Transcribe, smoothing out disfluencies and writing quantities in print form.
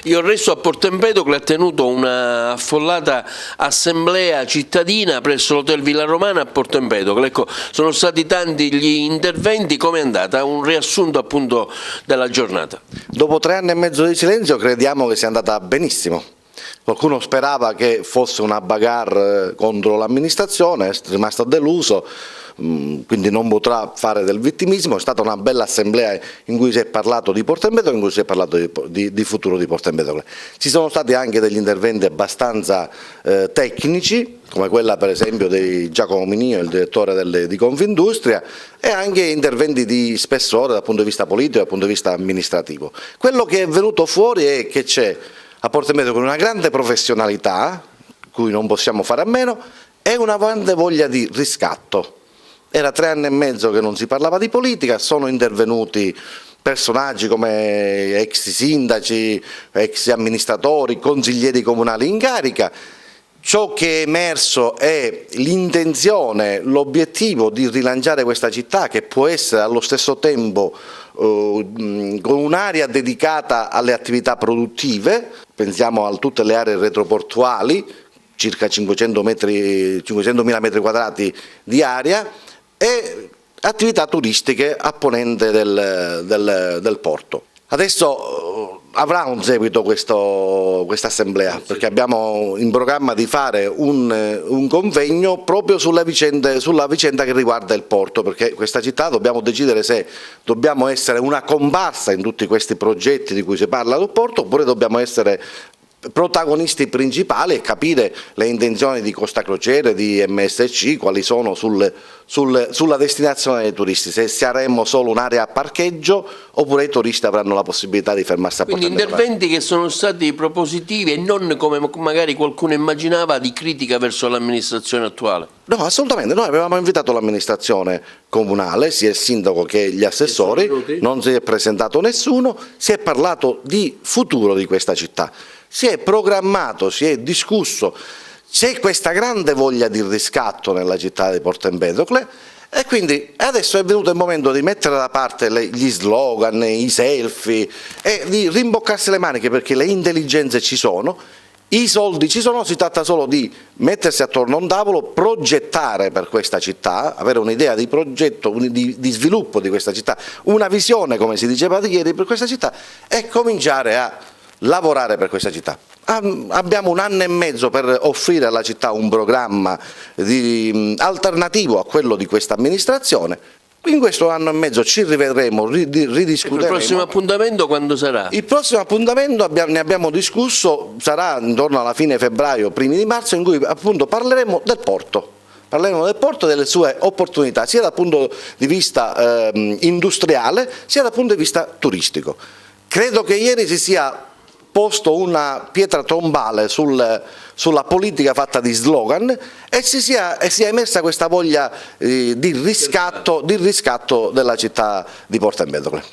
Io resto a Porto Empedocle, ha tenuto una affollata assemblea cittadina presso l'Hotel Villa Romana a Porto Empedocle. Ecco, sono stati tanti gli interventi. Come è andata? Un riassunto appunto della giornata. Dopo 3 anni e mezzo di silenzio crediamo che sia andata benissimo. Qualcuno sperava che fosse una bagarre contro l'amministrazione, è rimasto deluso, quindi non potrà fare del vittimismo. È stata una bella assemblea in cui si è parlato di Porto Empedocle, in cui si è parlato di futuro di Porto Empedocle. Ci sono stati anche degli interventi abbastanza tecnici, come quella per esempio di Giacomo Minio, il direttore di Confindustria, e anche interventi di spessore dal punto di vista politico e dal punto di vista amministrativo. Quello che è venuto fuori è che c'è a Porto Empedocle una grande professionalità, cui non possiamo fare a meno, e una grande voglia di riscatto. Era 3 anni e mezzo che non si parlava di politica, sono intervenuti personaggi come ex sindaci, ex amministratori, consiglieri comunali in carica. Ciò che è emerso è l'intenzione, l'obiettivo di rilanciare questa città, che può essere allo stesso tempo con un'area dedicata alle attività produttive. Pensiamo a tutte le aree retroportuali, circa 500.000 metri quadrati di area, e attività turistiche a ponente del porto. Adesso avrà un seguito questa assemblea, perché abbiamo in programma di fare un convegno proprio sulla vicenda che riguarda il porto, perché questa città dobbiamo decidere se dobbiamo essere una comparsa in tutti questi progetti di cui si parla del porto, oppure dobbiamo essere protagonisti principali e capire le intenzioni di Costa Crociere, di MSC, quali sono sulla destinazione dei turisti, se saremo solo un'area a parcheggio oppure i turisti avranno la possibilità di fermarsi a Porto Quindi Empedocle. interventi che sono stati propositivi e non, come magari qualcuno immaginava, di critica verso l'amministrazione attuale. No, assolutamente, noi avevamo invitato l'amministrazione comunale, sia il sindaco che gli assessori, non si è presentato nessuno, si è parlato di futuro di questa città, si è programmato, si è discusso, c'è questa grande voglia di riscatto nella città di Porto Empedocle, e quindi adesso è venuto il momento di mettere da parte gli slogan, i selfie, e di rimboccarsi le maniche, perché le intelligenze ci sono, i soldi ci sono, si tratta solo di mettersi attorno a un tavolo, progettare per questa città, avere un'idea di progetto, di sviluppo di questa città, una visione, come si diceva ieri, per questa città, e cominciare a lavorare per questa città. Abbiamo 1 anno e mezzo per offrire alla città un programma alternativo a quello di questa amministrazione. In questo 1 anno e mezzo ci rivedremo, ridiscuteremo. Il prossimo appuntamento quando sarà? Il prossimo appuntamento ne abbiamo discusso, sarà intorno alla fine febbraio, primi di marzo, in cui appunto parleremo del porto. Parleremo del porto e delle sue opportunità, sia dal punto di vista industriale, sia dal punto di vista turistico. Credo che ieri si sia posto una pietra tombale sulla politica fatta di slogan e sia emersa questa voglia di riscatto della città di Porto Empedocle.